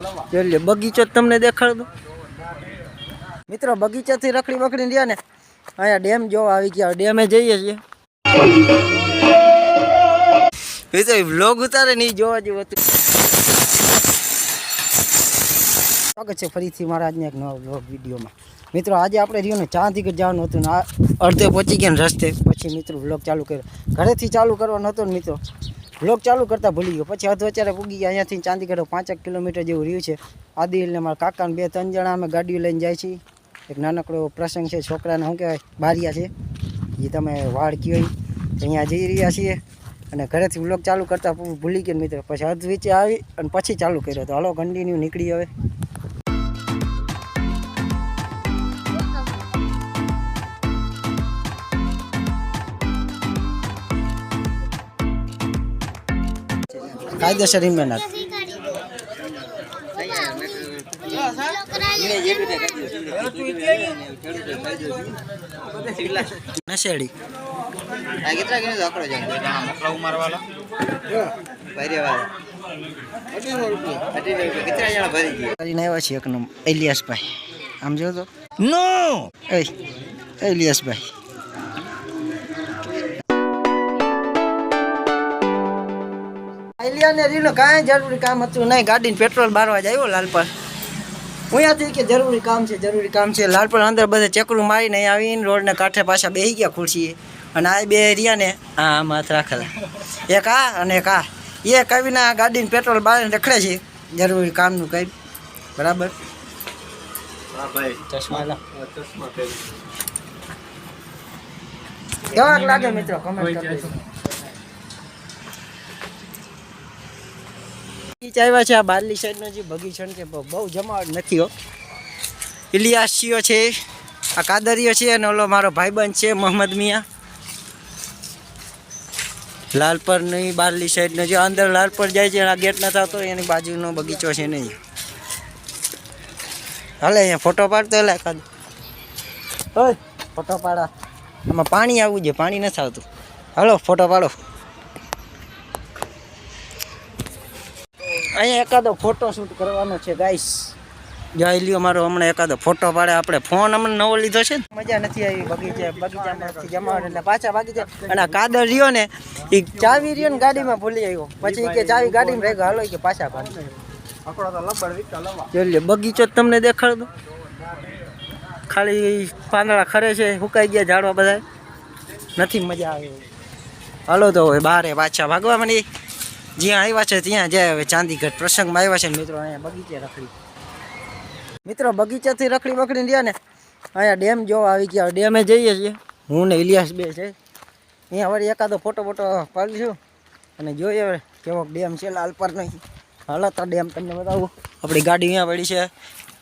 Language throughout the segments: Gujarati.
એટલે બગીચો તમને દેખાડ દો મિત્રો, બગીચાથી રખડી બખડી રહ્યા ને અહીંયા ડેમ જોવા આવી ગયા. ડેમે જઈએ છીએ મિત્રો, વ્લોગ ઉતારે નહીં જોવા જેવું હતું. સ્વાગત છે ફરીથી મારા આજના એક નવા વ્લોગ વિડીયોમાં. મિત્રો આજે આપણે રહ્યું ને ચાંદીગઢ જવાનું હતું ને અડધે પહોંચી ગયા ને રસ્તે. પછી મિત્રો વ્લોગ ચાલુ કર્યો, ઘરેથી ચાલુ કરવાનો હતો ને મિત્રો, વ્લોગ ચાલુ કરતા ભૂલી ગયો. પછી અધવચ્ચે પૂગી ગયા. અહીંયાથી ચાંદીગઢ 5 કિલોમીટર જેવું રહ્યું છે. આદિલ ને મારા કાકાને 2-3 જણા અમે ગાડીઓ લઈને જાય છીએ. એક નાનકડો પ્રસંગ છે, છોકરાને શું કહેવાય બારિયા છે એ તમે વાડ કહેવાય, અહીંયા જઈ રહ્યા છીએ. અને ઘરેથી વ્લોગ ચાલુ કરતા ભૂલી ગયા મિત્રો. પછી અધવચ્ચે આવી અને પછી ચાલુ કર્યો. તો હાલો કન્ટિન્યુ નીકળી હવે. કાયદેસર મહેનત નશેડી આવ્યા છે એક નંબર ઇલિયાસભાઈ. આમ જો તો નો ઇલિયાસભાઈ ને રીનો કાંઈ જરૂરી કામ હતું નહીં. ગાડીને પેટ્રોલ બારવા જ આવ્યો લાલપર. અહીંયાથી કે જરૂરી કામ છે, જરૂરી કામ છે. લાલપર અંદર બધે ચકરું મારીને અહીં આવીને રોડને કાંઠે પાછા બેસી ગયા ખુરશીએ. અને આ બે રહ્યા ને આમ હાથ રાખેલા, એક આ અને એક આ. એ કવિને આ ગાડીને પેટ્રોલ બારીને રખડે છે જરૂરી કામનું કંઈ. બરાબર ચશ્મા કેવાક લાગે મિત્રો કમેન્ટ કરજો. આવ્યા છે આ બારલી સાઈડનો જે બગીચો છે બહુ જમાવટ નથી હો. ઇલિયાસીઓ છે, આ કાદરીઓ છે, અને ઓલો મારો ભાઈબંધ છે મોહમ્મદ મિયા. લાલપર નહીં બારલી સાઈડનો જે અંદર લાલપર જાય છે આ ગેટ નથી આવતો, એની બાજુનો બગીચો છે નહીં. હાલે અહીંયા ફોટો પાડતો એટલે એકાદ હોય ફોટો પાડા. આમાં પાણી આવવું જોઈએ, પાણી નથી આવતું. હાલો ફોટો પાડો. અહીંયા એકાદો ફોટો શૂટ કરવાનો છે ગાઈસ. જોઈ લ્યો મારો હમણાં એકાદો ફોટો પાડે. આપણે ફોન હમણાં નવો લીધો છે ને, મજા નથી આવી બગીચામાંથી જમાવટ એટલે પાછા બગીચા. અને આ કાદર રહ્યો ને એ ચાવી રહ્યો ને ગાડીમાં ભૂલી આવ્યો. પછી કે ચાવી ગાડીમાં રહી ગયો, હાલો કે પાછા પાડી. જોઈ લ્યો બગીચો તમને દેખાડ દો. ખાલી પાંદડા ખરે છે, સુકાઈ ગયા ઝાડવા બધા, નથી મજા આવે. હાલો તો હવે બારે પાછા ભાગવા માંડી. જ્યાં આવ્યા છે ત્યાં જાય. હવે ચાંદીગઢ પ્રસંગમાં આવ્યા છે ને મિત્રો, અહીંયા બગીચે રખડી. મિત્રો બગીચાથી રખડી બખડી રહ્યા ને અહીંયા ડેમ જોવા આવી ગયા. ડેમે જઈએ છીએ હું ને ઇલિયાસ બે છે. અહીંયા વળી એકાદો ફોટો પાડીશું અને જોઈએ હવે કેવો ડેમ છે લાલપર નહીં. હાલો તો ડેમ તમને બતાવું. આપણી ગાડી અહીંયા પડી છે,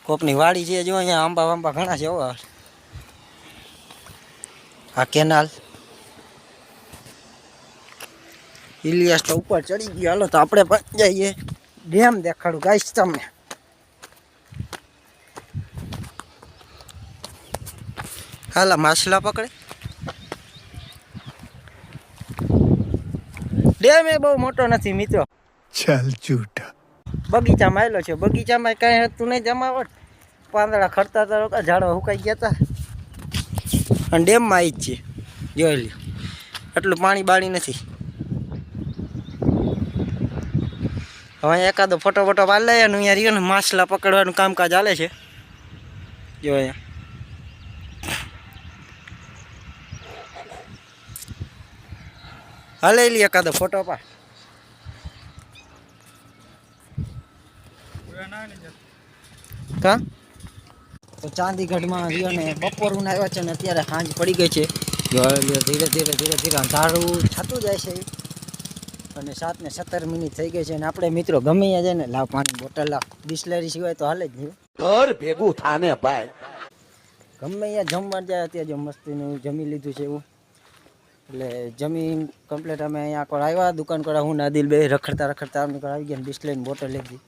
કોકની વાડી છે. જો અહીંયા આંબા વાંબા ઘણા છે. આ કેનાલ. ઇલિયાસ તો ઉપર ચડી ગયો. હાલો તો આપણે પણ જઈએ ડેમ દેખાડું ગાઈસ તમને. હાલા માછલા પકડે. ડેમ એ બહુ મોટો નથી મિત્રો. ચાલ જૂઠા. બગીચામાં આવેલો છે. બગીચામાં કાંઈ હતું નહીં જમાવટ. પાંદડા ખરતા હતા, ઝાડવા સુકાઈ ગયા હતા. અને ડેમમાં આવી જ છે. જોઈ લ્યો એટલું પાણી બાળી નથી. હવે એકાદો ફોટો પાડી લે. અહીંયા રહ્યો ને માછલા પકડવાનું કામકાજ ચાલે છે. જો અહીંયા હાલે લી એકાદો ફોટો પાડ. કા તો ચાંદીગઢમાં રહ્યો ને બપોરું આવ્યા છે ને અત્યારે સાંજ પડી ગઈ છે. ધીરે ધીરે અંધારું થતું જાય છે. અને 7:17 થઈ ગઈ છે. અને આપણે મિત્રો ગમે ત્યાં જાય ને લાવ પાણી બોટલ લાવ, બિસ્લેરી સિવાય તો હાલે જ નહીં. ઘર ભેગું થાને ભાઈ. ગમે ત્યાં જમવા જાય. અત્યારે જો મસ્તીનું જમી લીધું છે એવું. એટલે જમીન કમ્પ્લીટ અમે અહીંયા આગળ આવ્યા. દુકાન કરા હું આદિલ બે રખડતા આમની આવી ગયા. બિસ્લેરીની બોટલ લીધી.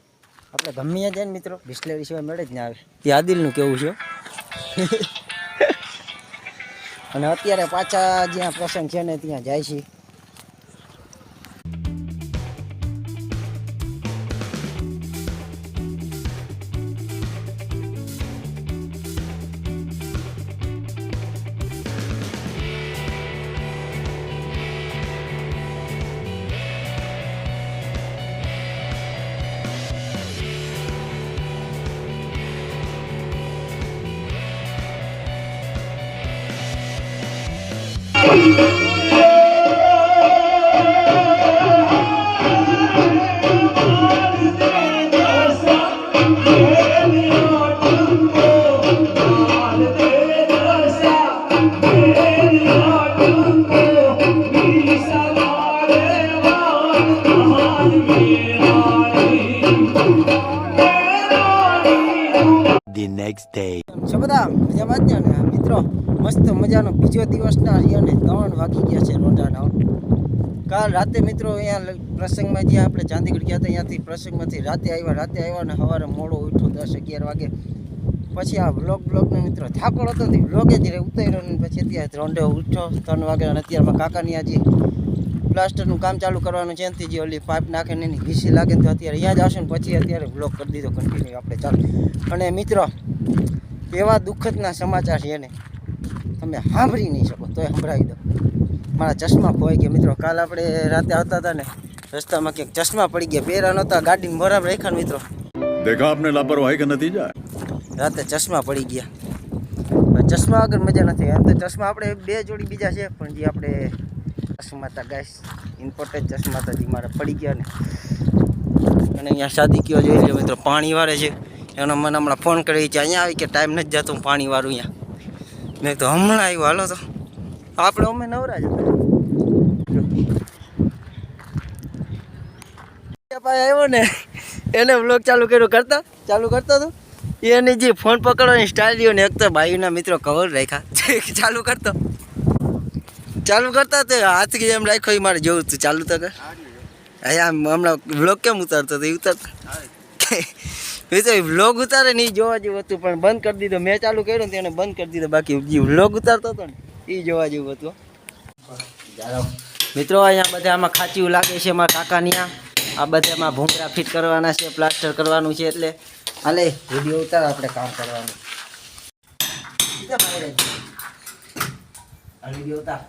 આપણે ગમે ત્યાં જાય ને મિત્રો બિસ્લેરી સિવાય મળે જ ના આવે. એ આદિલનું કેવું છે. અને અત્યારે પાછા જ્યાં પ્રસંગ છે ને ત્યાં જાય છે. The next day. બધા મજામાં જ ને મિત્રો, મસ્ત મજાનો બીજો દિવસના રહ્યા ને 3 વાગી ગયા છે રોંઢાના. કાલ રાતે મિત્રો અહીંયા પ્રસંગમાં જ્યાં આપણે ચાંદીગઢ ગયા હતા ત્યાંથી પ્રસંગમાંથી રાતે આવ્યા ને સવારે મોડો ઉઠ્યો 10-11 વાગે. પછી આ બ્લોગને મિત્રો થાકડો હતો બ્લોગે જ ઉતાર્યો ને પછી અત્યારે રોંઢે ઉઠ્યો 3 વાગે અને અત્યારમાં કાકાની આજે પ્લાસ્ટરનું કામ ચાલુ કરવાનું છે એનાથી જે ઓલી પાઇપ નાખે ને એની ઘીસી લાગે તો અત્યારે અહીંયા જ આવશે ને પછી અત્યારે બ્લોગ કરી દીધો કન્ટિન્યુ આપણે ચાલુ. અને મિત્રો એવા દુઃખદના સમાચાર છે ને તમે સાંભળી નહીં શકો તોય સંભળાવી દો. મારા ચશ્મા ખોવાઈ ગયા મિત્રો. કાલ આપણે રાતે આવતા હતા ને રસ્તામાં ક્યાંક ચશ્મા પડી ગયા, પહેરા નહોતા, ગાડીને બરાબર રાખ્યા ને મિત્રો. देखा आपने लापरवाही का नतीजा. રાતે ચશ્મા પડી ગયા. ચશ્મા વગર મજા નથી. એમ તો ચશ્મા આપણે 2 જોડી બીજા છે પણ જે આપણે ચશ્મા હતા ગાઈસ ઇમ્પોર્ટેન્ટ ચશ્મા હતા જે મારા પડી ગયા ને. અને અહીંયા શાદી કયો જોઈ લો મિત્રો, પાણી વાળે છે એનો મને હમણાં ફોન કરી છે અહીંયા આવી કે ટાઈમ નથી જતો હું પાણી વાળું અહીંયા. મેં તો હમણાં આવ્યો હાલો તો આપણે અમે નવરા જ હતા. આવ્યો ને એને વ્લોગ ચાલુ કરતો હતો એની જે ફોન પકડવાની સ્ટાઇલ રહ્યો ને એક તો ભાઈના મિત્રો કવર રાખ્યા ચાલુ કરતા તો હાથ એમ રાખ્યો એ મારે જોવું તું ચાલુ તો કર. અહીંયા હમણાં વ્લોગ કેમ ઉતારતો હતો એ ઉતારતો તો વ્લોગ ઉતારે ને એ જોવા જેવું હતું પણ બંધ કરી દીધો. મેં ચાલુ કર્યો ને તેને બંધ કરી દીધો. બાકી જે વ્લોગ ઉતારતો હતો ને એ જોવા જેવું હતું મિત્રો. અહીંયા બધા આમાં ખાંચીયું લાગે છે મારા કાકાની. આ બધામાં ભૂંગળા ફિટ કરવાના છે, પ્લાસ્ટર કરવાનું છે એટલે હાલે વિડીયો ઉતાર આપણે કામ કરવાનું. વિડીયો ઉતાર